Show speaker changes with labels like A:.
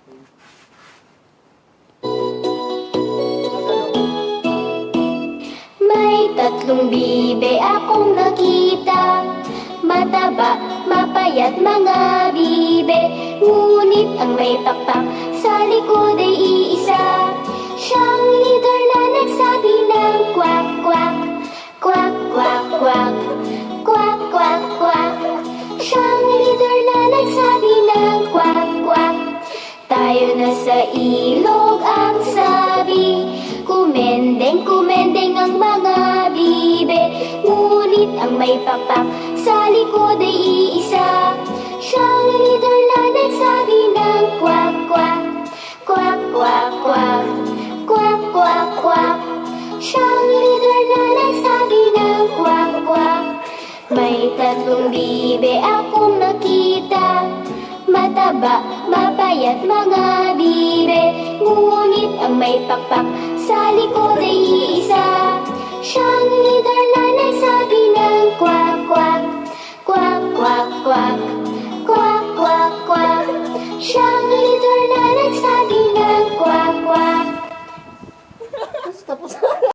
A: May tatlong bibe akong nakita, mataba, mapayat mga bibe. Ngunit ang may pakpak sa likod ay iisa. Siyang leader na nagsabi ng kwak, kwak, kwak, kwak, kwak, kwak, kwak, kwak. Siyang leader na nagsabi ng kwak, kwak. Tayo na sa ilog ang sabi, kumendeng, kumendeng ang mga bibe. Ngunit ang may pakpak sa likod ay iisa. Siyang leader na nagsabi ng kwak, kwak, kwak, kwak, kwak, kwak, kwak, kwak. Siyang leader na nagsabi ng kwak, kwak. May tatlong bibe akong nakita, mataba, mapayat mga bibe. Ngunit ang may pakpak sa likod